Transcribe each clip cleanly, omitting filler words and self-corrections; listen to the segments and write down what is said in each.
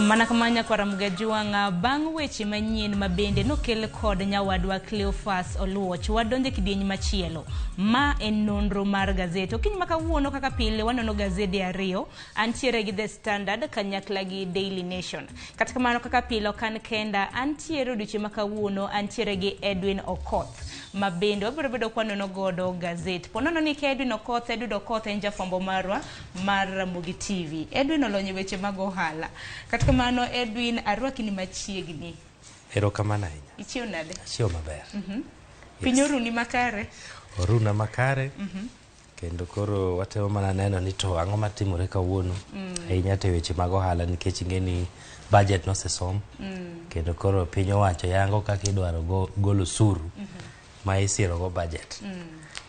Mana kamanya kwa Ramgajuanga bang weche manyien mabende nokel kod nyawadwa Cleophas Oluoch wadonje kidieny machielo ma en nonro mar gazeto kiny makawuono kaka pile wanono gazede ariyo antiere gi The Standard kanyakla gi Daily Nation. Kata kamano kaka pile kan kenda antiere odiochieng' makawuono antiere gi Edwin Okoth mabende wabiro bedo kwanono godo gazet. Ponono ni Edwin Okoth en jafwambo marwa mar Ramogi TV. Edwin olonye weche mag ohala. Kata kamano Edwin arwaki ni machiegni. Erokamano ahinya. Ichiew nade? Achiew maber. Piny oruni makare? Oruna makare. Kendo koro watemo mana neno ni to ang'o matimore kawuono. Ahinya te weche mag ohala nikech ing'eni budget nosesom. Kendo koro piny owacho yango kaka idwaro golo osuru ma isiro go budget.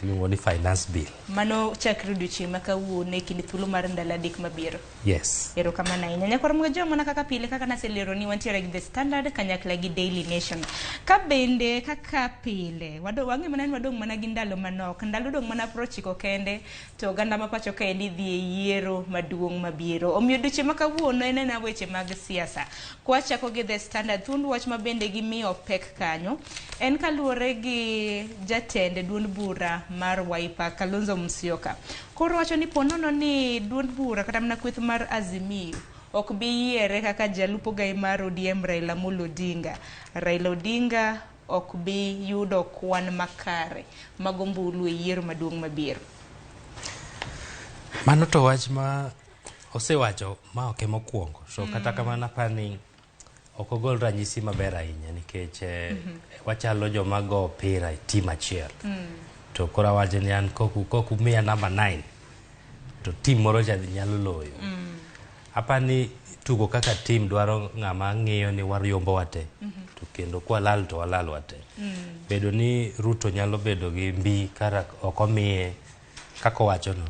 Iluongo ni finance bill. Mano chakre odiochieng' makawuono e kind thuolo mar ndalo adek mabiro. Yes. Erokamano ahinya. Nyakwaru Ramgajuang mana kaka pile kaka naselero ni wantiere gi The Standard kanyakla gi Daily Nation. Ka bende kaka pile wang'e mana ni wadong' mana gi ndalo manok. Ndalo dong' mana 9 kende to oganda ma pacho kendi dhi e yiero maduong' mabiro. Omiyo odiochieng' makawuono en na weche mag siasa. Kwachako gi The Standard thuond wach mabende gimiyo pek kanyo en kaluwore gi jatend duond bura mar Wiper Kalonzo Musyoka. Koro wacho ni ponono ni duond bura kata mana kweth mar Azimio ok bi yiere kaka jalupo gai mar ODM Raila Amolo Odinga. Raila Odinga ok bi yudo kwan makare mag ombulu e yiero maduong' mabiro. Mano to wach ma osewacho ma ok mokwongo. So kata kamano apani ok ogol ranyisi maber ahinya nikech wachalo joma go opira e tim achiel. To kora wacho ni an koku miya namba 9 to tim moro cha nyalo loyo. Apani tugo kaka tim dwaro ng'ama ng'iyo ni wariombo wate. To kendo kwa lal to walal wate. Bedo ni Ruto nyalo bedo gi mbi kara ok omiye kako wacho no.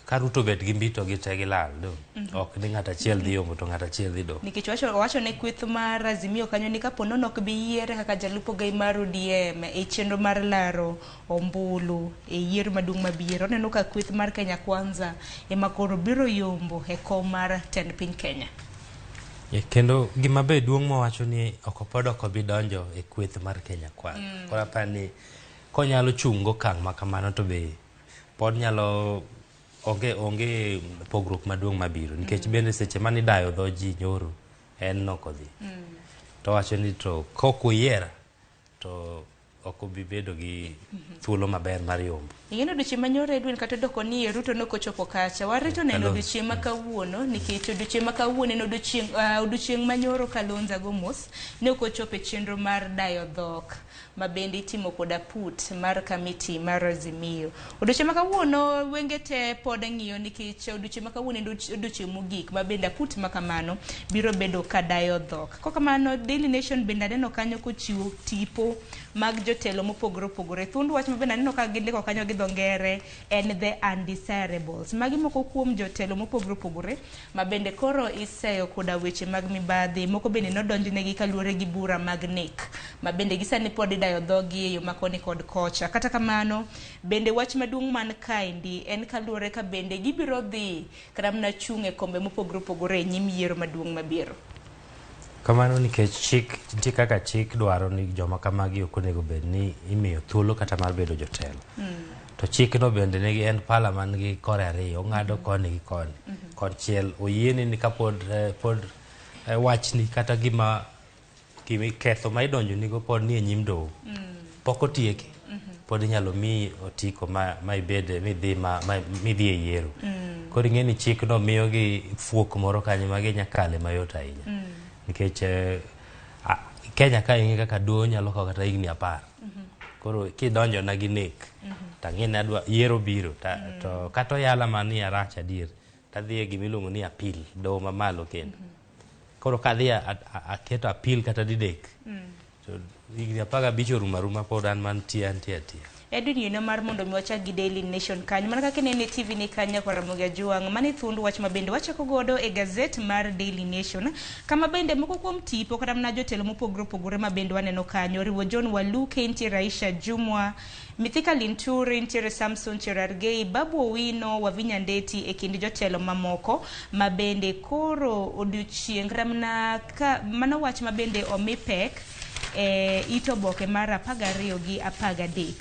Ka Ruto bet gi mbi to gite gi lal do. Ok ni ng'ata achiel dhi yombo to ng'ata achiel dhi do. Nikech wacho ne kweth mar Azimio kanyo ni kaponono ok bi yiere kaka jalupo gai mar ODM e chenro mar laro ombulu e yiero maduong' mabiro. Neno ka kweth mar Kenya Kwanza ema koro biro yombo e kom mar tend piny Kenya. Kendo gima be duong' mowacho ni ok obi donjo e kweth mar Kenya Kwanza. Kora apani konyalo chungo kang' makamano to be pod nyalo onge pogruok maduong' mabiro nikech bende seche mani dayo dho ji nyoro en nokodhi. To wacho ni to kokuyiera to ok obi bedo gi thuolo maber mar yombo. Ing'eno odiochieng' manyoro Edwin kata doko ni Ruto nokochopo kacha. Warito neno odiochieng' makawuono nikech odiochieng' makawuono en odiochieng' manyoro Kalonzo Gomos ne okochopo e chenro mar dayo dhok mabende itimo koda put mar kamiti mar Azimio. Odiochieng' makawuono wenge te pod ng'iyo nikech odiochieng' makawuono en odiochieng' mogik mabende put makamano biro bedo kadayo dhok. Kokamano Daily Nation bende aneno kanyo kochiwo tipo mag jotelo mopogore opogore. Thuond wach mabende aneno ka gindiko kanyo gi dho ngere en the undesirables. Magi moko kuom jotelo mopogore opogore mabende koro iseyo koda weche mag mibadhi. Moko bende nodonjnegi kaluwore gi bura mag nek mabende gisani pod idayo dhogi e yo makoni kod kocha. Kata kamano bende wach maduong' man kaendi en kaluwore ka bende gibiro dhi kata mana chung' e kombe mopogore opogore e nyim yiero maduong' mabiro. Kamano nikech chik nitie kaka chik dwaro ni joma kamagi ok onego bed ni imiyo thuolo kata mar bedo jotelo. To chik no bende nigi en parliament gi kore ariyo ng'ado koni gi koni. Konchiel oyieni ni kapod wachni kata gima ketho ma idonjo nigo pod ni e nyim doho. Pok otieki. Pod inyalo mi otiko ma ibede midhi e yiero. Koro ing'eni chik no miyo gi fuok moro kanyo ma ginyakale mayot ahinya. Nikech Kenya ka ing'e kaka doho nyalo kawo kata higni 10. Koro kidonjo na gi nek tang'eni adwa yiero biro to kata oyala mani arach adier tadhi e gimiluongo ni appeal doho mamalo kendo. Koro kadhi aketo appeal kata didek to higni 15 orumo aruma pod an mantie atia. Edwin yino mar mondo mi wachak gi Daily Nation kanyo mana kaka nene TV ni kanyo kwa Ramogi Ajuang mani thund wach mabende wachako godo e gazet mar Daily Nation kama bende moko kuom tipo kata mana jotelo mopogore opogore mabende waneno kanyo riwo John Waluke, nitiere Aisha Jumwa, Mithika Linturi, nitiere Samson Cherargei, Babu Owino, Wavinya Ndeti e kind jotelo mamoko mabende koro odiochieng' ramna ka mano wach mabende omi pek ito boke mar 12 gi 13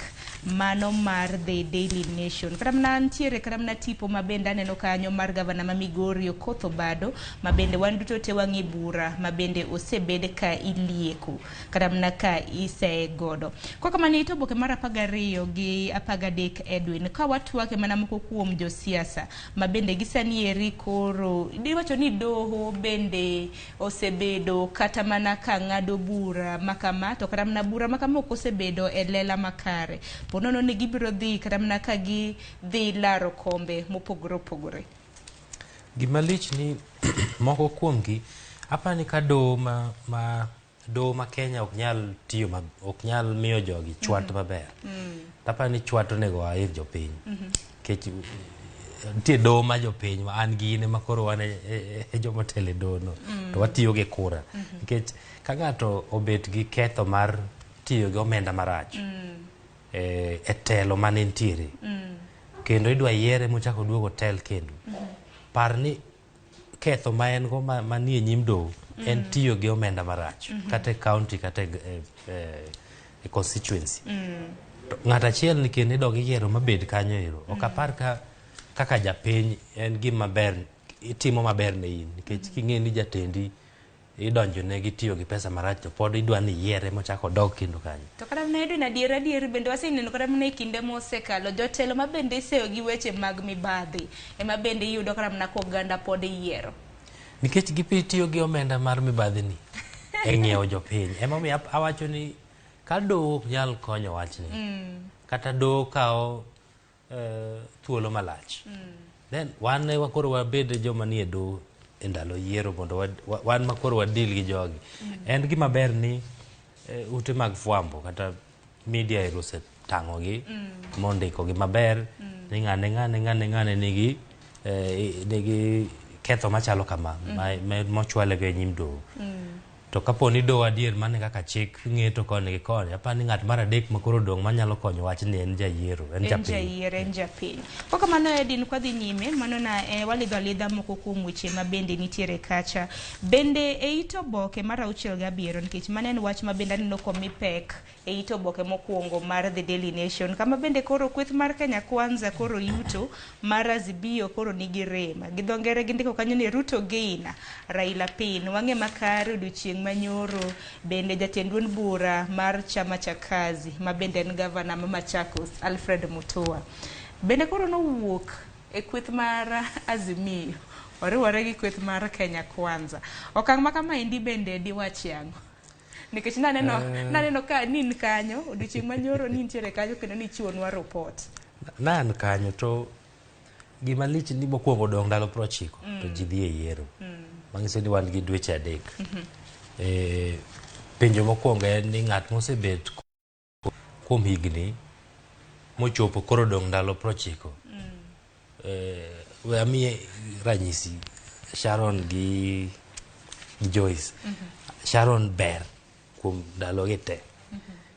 mano mar The Daily Nation. Karamna ntiere karamna tipo mabende aneno kanyo mar gavana ma Migori Okoth Obado mabende wan duto te wangi bura mabende osebed ka ilieko karamna ka ise godo. Kwa kama ni ito boke mar 12 gi 13 Edwin ka watwake mana moko kuom josiasa mabende gisanieri koro diwacho ni doho bende osebedo kata mana ka ngado bura makama to karamna bura makama osebedo e lela makare ponono ni gibiro dhi karamna ka gi dhi laro kombe mopogore opogore. Gimalich ni moko kuomgi apani ka do ma Kenya ok nyal tiyo ok nyal miyo jogi chwat maber. Apani chwat onego air jopiny. Kech tie do ma jopiny ma an gine makoro wan e joma tele do no to watiyo gi kura. Kech ka ngato obet gi ketho mar tiyo gi omenda marach. E telo mane ntiere kendo idwa yiere mochako duogo tel kendo par ni ketho ma en go manie nyim do en tiyo gi omenda marach kata county kata e constituency ng'ata achiel ni kendo idog yiero mabed kanyo ero ok apar kaka japiny en gima ber itimo maber ne in nikech king'e ni jatendi idonjo ne gi tiyo gi pesa marach to pod idwa ni yiere mochako dog kendo kanyo. To kada mna edo na dier bende waseneno kada mna kinde mosekalo jotelo mabende iseyo gi weche mag mibadhi ema bende iyudo kada mna ko ganda pod yiero. Nikech gipitiyo gi omenda mar mibadhi ni e ng'iewo jopiny. Ema mi awacho ni ka do nyal konyo wachni kata do kao thuolo malach. Then wan ne wakoro wabed joma nie do e ndalo yiero mondo wan makoro wadil gi jogi. En gima ber ni ute mag fwambo kata media erose tango gi mondiko gi maber ni ng'ane nigi ketho machalo kama mochwale go nyim do. To kaponi do adier mane kaka chik ng'eto koni gi koni apani ng'at mar adek makoro dong manyalo konyo wach ni en jayiero en japiny. Kwa kamano Edin kwa dhi nyime mano na walidha moko kuom weche mabende nitiere kacha bende e ito boke mar 6 nikech mane en wach mabende aneno komi pek e ito boke mokwongo mar The Daily Nation kama bende koro kweth mar Kenya Kwanza koro yuto mar Azimio koro nigi rema gidhongere gindiko kanyo ni Ruto gain Raila pin wange makare odiochieng' manyoro bende jatend duond bura mar chama cha kazi mabende en gavana ma Machakos Alfred Mutua bende koro no wuok e kweth mar Azimio oriwore gi kweth mar Kenya Kwanza okang' makama indi bende diwach yango nikech naneno ka nin kanyo odiochieng' manyoro ni nitiere kanyo kendo ni chiwonwa report nan kanyo to gima lich ni mokwongo dong ndalo 90 to ji dhi e yiero mangiso ni wan gi dweche 3 penjo mokwongo en ni ng'at mosebet kuom higni mochopo koro dong ndalo 90 we amie ranyisi Sharon gi Joyce Sharon ber kuom ndalo gite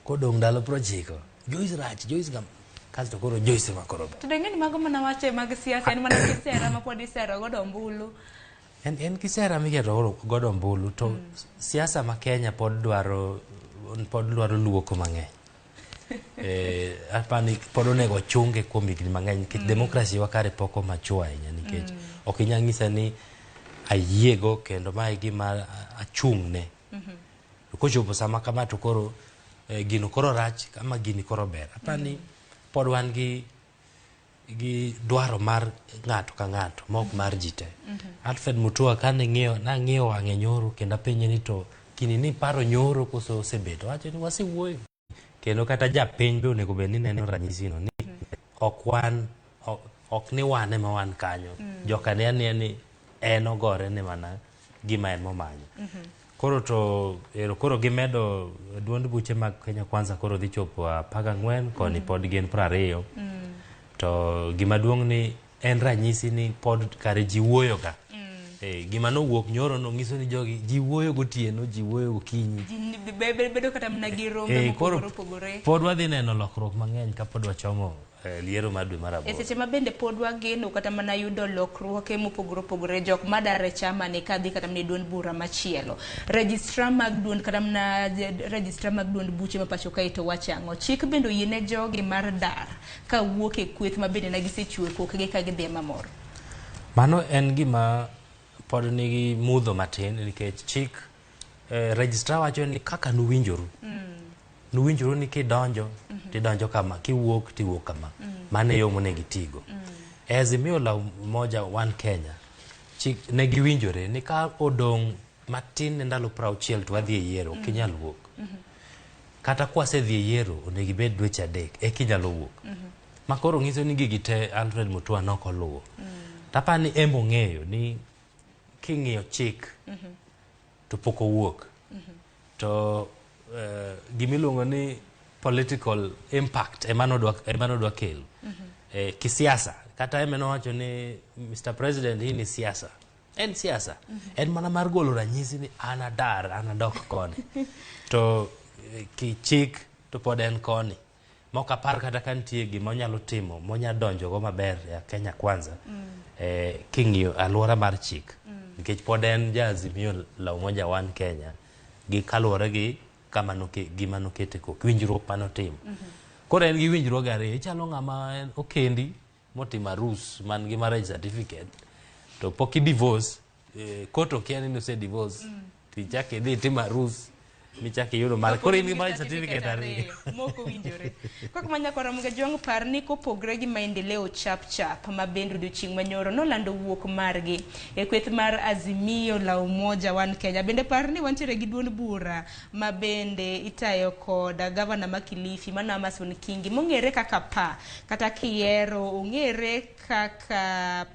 kodong ndalo 90 Joyce rach Joyce gam kasto koro Joyce makoro ber to dengeni mago mana wache mag siasa en mana kisera ma pod isera godo mbulu en kisera miketo godo mbulu to siasa ma Kenya pod dwaro luoko mang'eny apani pod onego chunge kuom higni mang'eny nikech demokrasi wakare poko machua ahinya nikech ok inyal ng'isa ni ayiego kendo mae gima achung'ne kochopo sama kama to koro gino koro rach kama gini koro ber apani pod wan gi dwaro mar ng'ato ka ng'ato mok mar jite Alfred Mutua kane ng'iyo wang'e nyoro kendo penje ni to kini ni paro nyoro koso osebedo wacho ni wasiwuoyo kendo kata japiny be onego bed ni neno ranyisi no ni ok ni wane ma wan kanyo joka ne ni en ogore ne mana gima en momanyo koro to koro gimedo duond buche mag Kenya Kwanza koro dhi chopo 14 koni pod gin 20 to gima duong' ni en ranyisi ni pod kare ji wuoyo ka gima no wuok nyoro no ngiso ni jogi ji wuoyo gotieno ji wuoyo gokinyi bedo kata mna gi rombe mopogore pod wadhi neno lokruok mang'eny ka pod wachomo liero mar dwe mar aboro. Seche ma bende pod wageno kata mana yudo lokruoke mopogore jok madare chama ne kadhi kata mne duond bura machielo. Registrar mag duond kata mna registrar mag duond buche ma pacho kae to wachango. Chik bende yiene jogi mar dar ka wuok e kweth ma bende na gisechwe kokgi ka gidhi mamor. Mano en gima pod nigi mudho matin nikech chik registrar wacho ni kaka nuwinjoru. Nuwinjoru ni kidonjo tidonjo kama, kiwuok tiwuok kama. Mane yo monegi tigo. Azimio la Umoja One Kenya chik negi winjore ni ka odong matin ndalo 60 to wadhi e yiero kinyal wuok. Kata kwase dhi e yiero onegi bed dweche 3 kinyalo wuok. Makoro ngiso ni gigi te Alfred Mutua noko luwo. Tapani embo ng'eyo ni king'iyo chik to poko wuok. To gimiluongo ni political impact emano dwa kelo kisiasa kata emeno wacho ni Mr. President hii ni siasa en siasa en mana mar golo ranyisi ni anadok koni to kichik to pod en koni moka par kata kantie gima onyalo timo monya donjo go maber ya Kenya Kwanza king'iyo alwora mar chik nikech pod en Azimio la Umoja One Kenya gi kaluwore gi kama gima nokete ko winjruok manotimo. Koro en gi winjruok ariyo ichalo ng'ama en okendi motimo arus man gi marriage certificate to pok i divorce koto kia ni nose divorce tichake dhi timo arus michake yudo mar koro in gi marriage certificate ariyo moko winjore kaka manya kora mga jong par ni kopogre gi maendeleo chap ma bendo odiochieng' manyoro nolando wuok margi e kweth mar Azimio la Umoja One Kenya. Bende par ni wantiere gi duond bura ma bende itayo koda gavana ma Kilifi mano Amason Kingi mong'ere kaka kata kiero ong'ere kaka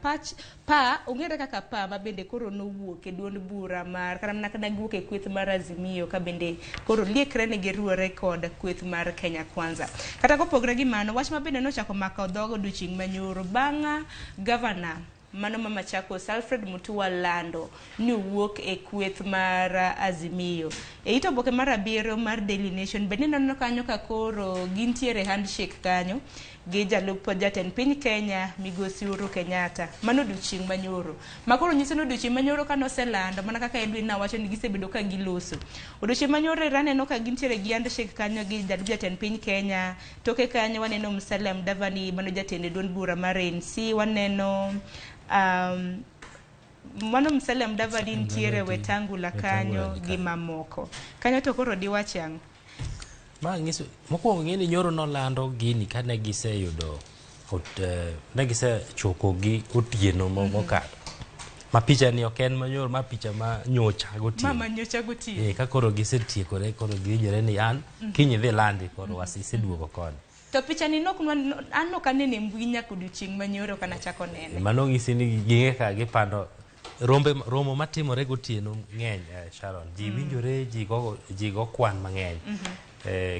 ong'ere kaka ma bende koro nowuok e duond bura mar kata mana kana wuok e kweth mar Azimio ka bende koro liekre ne giruore kod kweth mar Kenya Kwanza. Kata kopogre gi mano wach ma bende nochako mako dhogo odiochieng' manyoro bang'a gavana mano ma Machakos Alfred Mutua lando ni wuok e kweth mar Azimio. E ito boke mar 7 mar Daily Nation bende nono kanyo ka koro gintiere handshake kanyo gi jalup jatend piny Kenya Migosi Uhuru Kenyatta mano odiochieng' manyoro. Makoro nyiso no odiochieng' manyoro ka noselando mana kaka Edwin na wacho ni gisebedo ka giloso. Odiochieng' manyoro raneno ka gintiere gi handshake kanyo gi jalup jatend piny Kenya. Toke kanyo waneno Musalia Mudavadi mano jatend duond bura mar ANC, waneno mano Musalia Mudavadi ntiere Wetangula kanyo gi mamoko. Kanyo to koro diwachang. Ma ngiso mokwongo ng'eni nyoro nolando gini kane giseyudo ne gisechoko gi otieno mokalo. Ma picha ni ok en manyoro ma picha ma nyocha gotieno. Mama nyocha gotieno. Ka koro gisetiekore koro giwinjore ni an kinyi dhi landi koro wasisi duogo koni. To picha ni nok an nok anene mbui nyaka odiochieng' manyoro kana chako nene. Mano ng'isi ni ging'e ka gipando romo matimore gotieno ng'eny Sharon. Ji winjore ji go kwan mang'eny.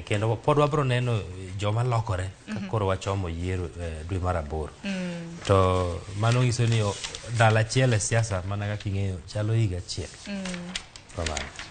Kendo pod wabro neno joma lokore ka koro wachomo yiero dwe mar aboro. To mano ng'iso ni dala achiel e siasa mana kaka ing'eyo chalo higa achiel.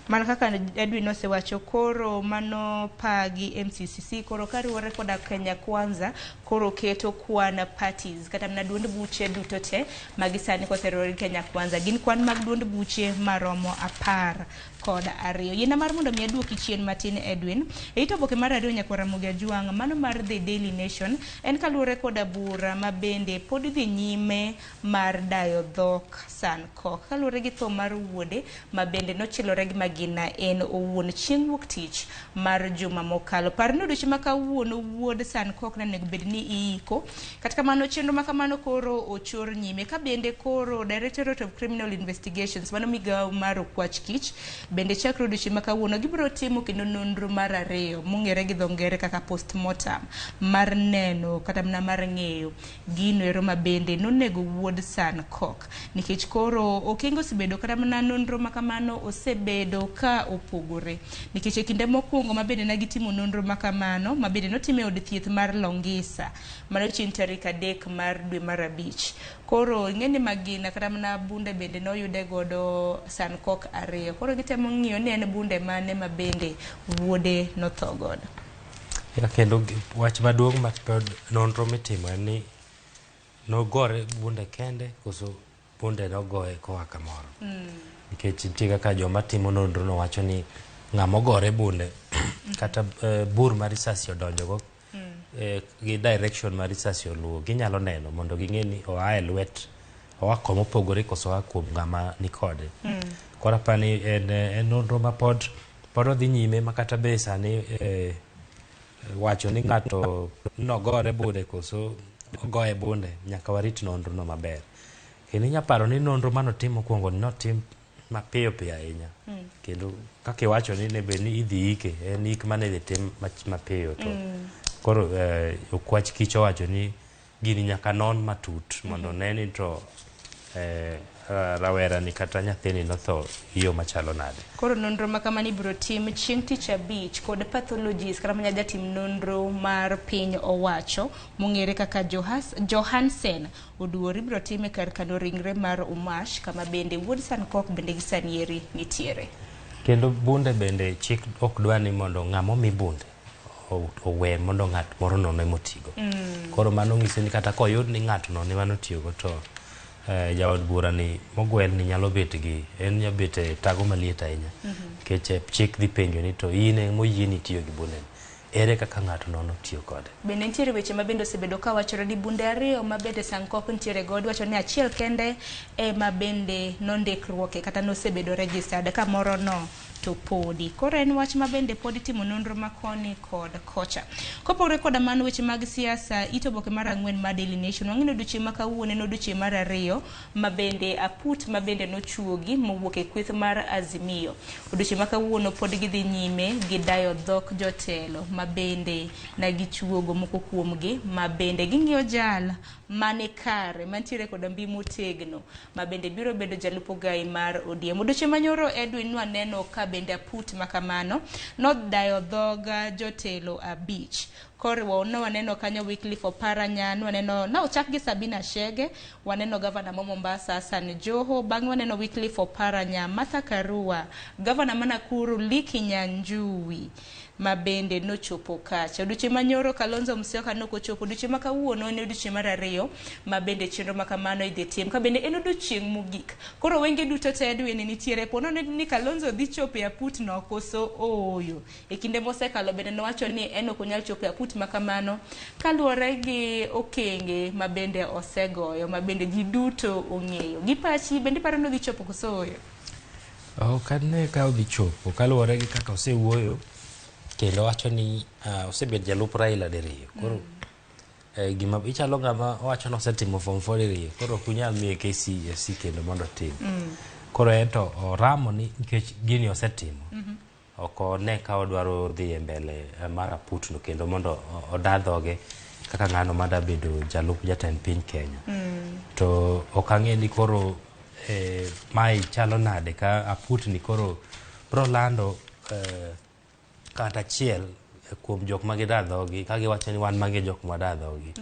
Mana kaka Edwin osewacho koro mano pagi MCCC koro kariwore koda Kenya Kwanza koro keto kwan parties kata mna duond buche duto te magisani koserori Kenya Kwanza gin kwan mag duond buche maromo 10 koda ariyo. Yena mar mondo mi aduoki chien matin Edwin ito boke mar ariyo nyakwara Mugia Jwang mano mar The Daily Nation en kaluwore koda bura ma bende pod dhi nyime mar dayo dhok Sankok kaluwore gi tho mar wuode ma bende nochilore gi magina en owuon chieng' wuok tich mar juma mokalo. Parno odiochieng' ma kawuono wuod Sankok ne nego bed ni iiko. Kata kamano chenro ma kamano koro ochor nyime ka bende koro Directorate of Criminal Investigations mano migawo mar okwach kich bende chakro odiochieng' ma kawuono gibiro timo kendo nonro mar ariyo mong'ere gi dho ngere kaka postmortem mar neno kata mana mar ng'eyo gino ero ma bende nonego wuod Sankok, nikech koro okengo osebedo kata mana nonro ma kamano osebedo ka opogore, nikech e kinde mokwongo ma bende nagitimo nonro ma kamano ma bende notime od thieth mar Longisa mano chieng' tarik 3 mar dwe mar abich. Koro ng'eni magina kata mana bunde bende noyude godo Sankok 2, koro gitemo ng'iyo ni en bunde mane ma bende wuode notho godo. Kendo wach maduong' ma nonro mitimo en ni nogore bunde kende koso bunde nogoye koa kamoro. Nikech nitie kaka joma timo nonro no wacho ni ng'ama ogore bunde kata bur mar risasi odonjogo gi direction mar risasi oluwo, ginyalo neno mondo ging'e ni oa e lwet oa komopogore koso oa kuom ng'ama nikode. Koro apani en nonro ma pod odhi nyime ma kata be sani wacho ni ng'ato nogore bunde koso ogoye bunde nyaka warit nonro no maber. Kendo inya paro ni nonro manotimo mokwongo notim mapiyo piyo ahinya. Kendo kaka iwacho ni ne be ni idhi ike, en ik mane dhi tim mapiyo to koro okwach kich owacho ni gini nyaka non matut mondo ne ni to rawera ni kata nyathini notho yo machalo nade. Koro nonro ma kamani biro tim chieng' tich abich kod pathologist kata manya jatim nonro mar piny owacho mong'ere kaka Johansen oduori biro time kar kano ringre mar Umash kama bende wuod Sankok bende gi sanieri nitiere. Kendo bunde bende chik ok dwa ni mondo ng'amo mi bunde owe mondo ng'at moro nono emotigo. Koro mano ng'iso ni kata koyud ni ng'at no ne manotiyogo to jaod bura ni mogwel ni nyalo bet gi en nya bet e tago maliet ahinya. Nikech chik dhi penjo ni to in moyieni tiyo gi bunde ere kaka ng'ato nono tiyo kode. Bende nitiere weche ma bende osebedo ka wachore ni bunde ariyo ma bende Sankok nitiere godo, wacho ni achiel kende ma bende nondikruoke kata nosebedo registered ka moro no to podi. Koro en wach ma bende podi timo nonro ma koni kod kocha. Kopogore koda mano weche mag siasa, ito oboke mar 4 mar Daily Nation wang'ino odiochieng' ma kawuono en odiochieng' mar 2 ma bende aput ma bende nochuogi mowuok e kweth mar Azimio. Odiochieng' ma kawuono pod gidhi nyime gi dayo dhok jotelo ma bende na gichuogo moko kuomgi ma bende ging'iyo jal mane kare mantiere kod mbi motegno ma bende biro bedo jalup ogai mar ODM. Odiochieng' manyoro Edwin nwaneno ka bende aput makamano nodayo dhoga jotelo 5. Koro waneno kanyo Wycliffe Oparanya, waneno na ochak gi Sabina Chege, waneno gavana ma Mombasa Hassan Joho, bang' waneno Wycliffe Oparanya, Martha Karua, gavana ma Nakuru Lee Kinyanjui ma bende nochopo kacha. Odiochieng' manyoro Kalonzo Musyoka nokochopo. Odiochieng' ma kawuono en odiochieng' mar 2 ma bende chenro ma kamano idhi tim ka bende en odiochieng' mogik. Koro wenge duto te Edwin nitiere pono ni Kalonzo dhi chopo e aput no koso oyo. E kinde mosekalo bende nowacho ni en ok onyal chopo e aput ma kamano kaluwore gi okenge ma bende osegoyo ma bende ji duto ong'eyo. Gi pachi bende paro ni dhi chopo koso oyo? Kadne ka odhi chopo kaluwore gi kaka osewuoyo kendo wacho ni osebed jalup Raila diriyo. Koro gima ichalo ng'ama wacho ni osetimo form 4 diriyo, koro kunyal miye KCSE kendo mondo tim. Koro ento oramo ni nikech gini osetimo oko ne ka odwaro dhi e mbele mar aputno kendo mondo odadhoge kaka ng'ano mada bedo jalup jatend piny Kenya. To okang'e ni koro mai chalo nade ka aputni koro bro lando kata achiel kuom jok ma gidadhogi ka giwacho ni wan mage jok ma dadhogi.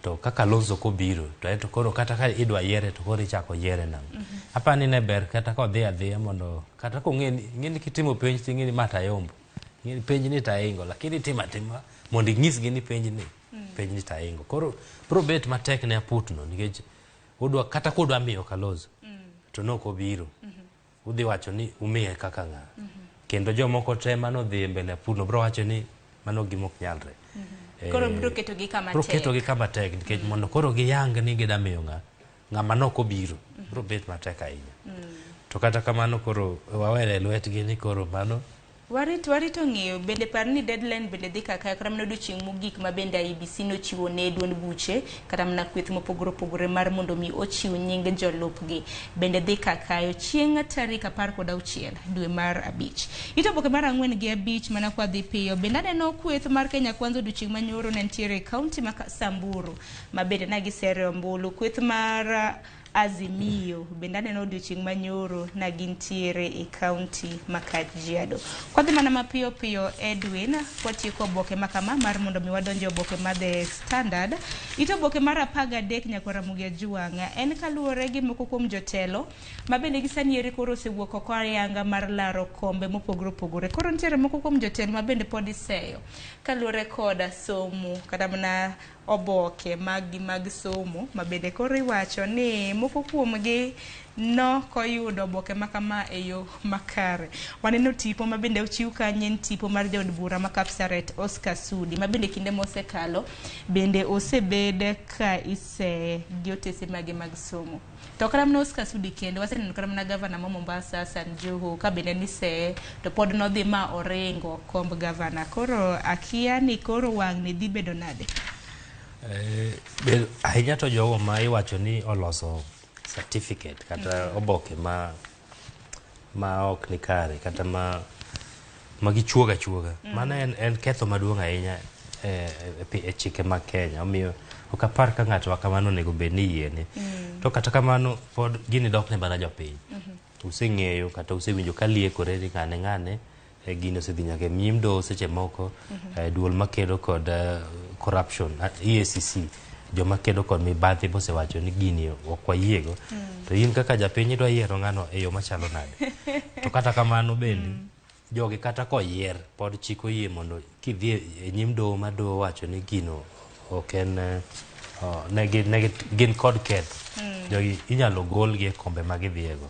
To kaka Kalonzo kobiro to ento koro kata ka idwa yiere to koro ichako yiere nam. Apani ne ber kata ka odhi adhiya mondo kata ng'eni kitimo penj ti ng'eni mata yombo. Ng'eni penj ni taingo lakini tima mondo ing'isgi ni penj ni taingo. Koro bro bet matek ne aputno nikech kata kodwa miyo Kalonzo to nokobiro. Udhi wacho ni umiye kaka ng'a. Kendo jomoko te manodhi mbele aputno bro wacho ni mano gimok nyalre. Koro bro keto gi kama tek nikech mondo koro giyang ni gida miyo ng'ama nokobiro bro bet matek ahinya. To kata kamano koro wawere lwetgi ni koro mano Warito ng'eyo bende par ni deadline bende dhi kaka kata mana odiochieng' mogik ma bende IEBC nochiwo ne duond buche kata mana kweth mopogore opogore mar mondo mi ochiw nying jolupgi bende dhi kakayo chieng' tarik 16 dwe mar abich. Ito oboke mar 4 gi 5 mana kwa dhi piyo bende aneno kweth mar Kenya Kwanza odiochieng' manyoro ne nitiere e kaunti ma Samburu ma bende nagisere ombulu. Kweth mar Azimio bende aneno odiochieng' manyoro na gintiere e kaunti ma Kajiado. Kwadhi mana mapiyo piyo Edwin kwatieko oboke makama mar mondo mi wadonjo oboke ma The Standard. Ito oboke mar 13 nyaka Ramogi Ajwang' en kaluwore gi moko kuom jotelo ma bende gisaniere koro osewuok oko ayanga mar laro kombe mopogore opogore. Koro nitiere moko kuom jotelo ma bende pod iseyo kaluwore koda somo kata mana oboke mag somo ma bende koro iwacho ni moko kuomgi nokoyudo oboke makama e yo makare. Waneno tipo ma bende ochiw kanyo tipo mar jaod bura ma Kapsaret Oscar Sudi ma bende kinde mosekalo bende osebed ka ise gi otese mag somo. To kata mana Oscar Sudi kende waseneno kata mana gavana ma Mombasa Hassan Joho ka bende nise to pod nodhi ma oringo komb gavana. Koro akia ni koro wang' ni dhi bedo nade? Ahinya to jogo ma iwacho ni oloso certificate kata oboke ma ok ni kare kata ma gichuoga mana en ketho maduong' ahinya e chike mag Kenya. Omiyo ok apar ka ng'ato kamano onego bed ni yiene. To kata kamano pod gini dok ne bana jopiny. Useng'eyo kata usewinjo ka liekore ni ng'ane gino osedhi nyaka e nyim doho seche moko duol makedo kod corruption EACC joma kedo kod mibadhi bosewacho ni gini ok wayiego. To in kaka japiny idwa yiero ng'ano e yo machalo nade? To kata kamano bende jogi kata koyier pod chik oyie mondo kidhi e nyim doho ma doho wacho ni gino ok en gin kod keth jogi inyalo golgi e kombe ma gidhiego.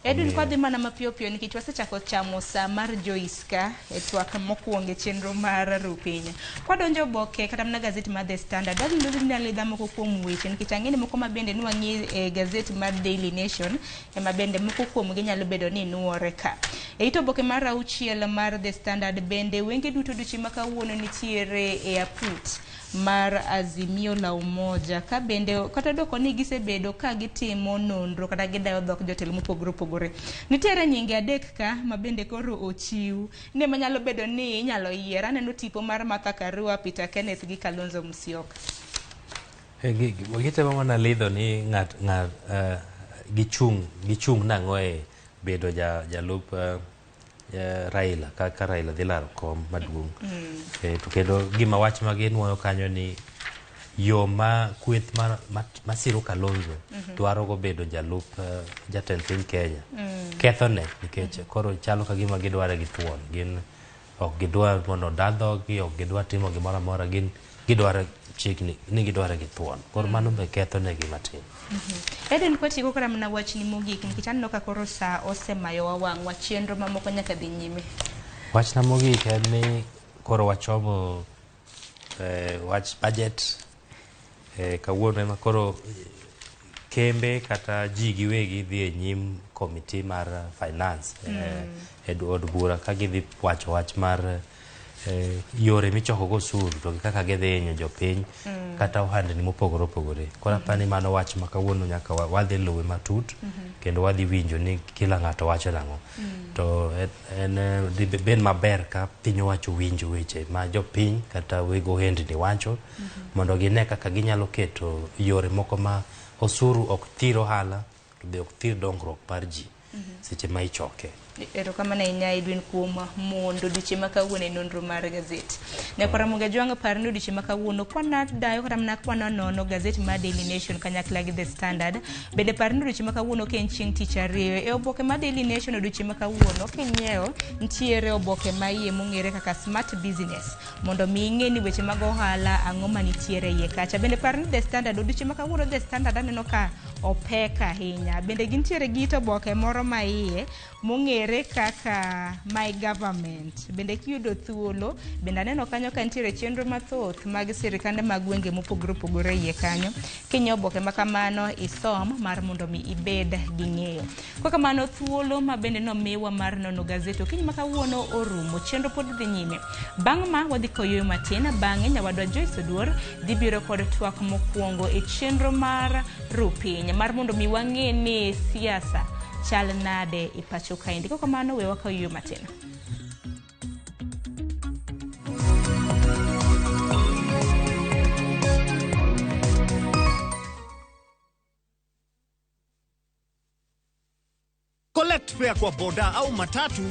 Edwin kwadhi mana mapiyo piyo nikech wasechako chamo saa mar Joiska e twak mokwongo e chenro mar Rupinya. Kwadonjo oboke kata mana gazeti mar The Standard nyalidha moko kuom weche nikech ang'eni moko ma bende nwang'i e gazeti mar Daily Nation ema bende moko kuomgi nyalo bedo ni nuore ka. E ito oboke mar 6 mar The Standard bende wenge duto odiochieng' ma kawuono nitiere e aput mar Azimio la Umoja ka bende kata doko ni gisebedo ka gitimo nonro kata gidayo dhok jotelo mopogore opogore. Nitiere nyinge 3 ka ma bende koro ochiw ne manyalo bedo ni inyalo yier. Aneno tipo mar Martha Karua, Peter Kenneth gi Kalonzo Musyoka. Gitemo mana lidho ni ng'at gichung' nang'o e bedo jalup Raila kaka Raila dhi laro kom maduong'. To kendo gima wach ma ginuoyo kanyo ni yo ma kweth ma siro Kalonzo dwaro go bedo jalup jatend piny Kenya kethone nikech koro chalo ka gima gidware gi thuon. Gin ok gidwar mondo dadhogi, ok gidwar timo gimoro amora, gin gidwaro chikni ni gidware gi thuon. Koro mano be kethone gi matin. Eden kwatieko kara mana wachni mogik nikech aneno ka koro saa osemayo wawang'wa chenro mamoko nyaka dhi nyime. Wachna mogik en ni koro wachomo wach budget kawuono ema koro kembe kata ji giwegi dhi e nyim komiti mar finance e od bura ka gidhi wacho wach mar yore michoko go osuru to kaka gidhi hinyo jopiny kata ohandni mopogore opogore. Koro apani mano wach ma kawuono nyaka wadhi luwe matut kendo wadhi winjo ni kila ng'ato wacho nang'o. To en ben maber ka piny owacho winjo weche ma jopiny kata wego ohendni wacho mondo gine kaka ginyalo keto yore moko ma osuru ok thir ohala to be ok thir dongruok mar ji seche ma ichoke. Erokamano ahinya Edwin kuom mondo odiochieng' ma kawuono e nonro mar gazeti. Ne Ramogi Ajwang' par ni odiochieng' ma kawuono kwana dayo kata mana kwana nono gazeti mar Daily Nation kanyakla gi The Standard. Bende par ni odiochieng' ma kawuono ka en chieng' tich ariyo e oboke mar Daily Nation odiochieng' ma kawuono kinyiewo nitiere oboke ma iye mong'ere kaka Smart Business mondo mi ing'e ni weche mag ohala ang'o ma nitiere iye kacha. Bende par ni The Standard odiochieng' ma kawuono The Standard aneno ka opek ahinya. Bende gintiere gi oboke moro ma iye mong'ere ong'ere kaka My Government. Bende kiyudo thuolo, bende aneno kanyo ka nitiere chenro mathoth mag sirikande mag gwenge mopogore opogore iye kanyo. Kinyo oboke ma kamano isom mar mondo mi ibed gi ng'eyo. Kwa kamano thuolo ma bende nomiwa mar nono gazeto kiny ma kawuono orumo, chenro pod dhi nyime. Bang' ma wadhi koyo matin, bang'e nyawadwa Joyce Oduor dhi biro kod twak mokwongo e chenro mar Rupiny mar mondo mi wang'e ni siasa chal nade e pacho kaendi. Kwa kamano we wakayo matin. Collect fare kwa boda au matatu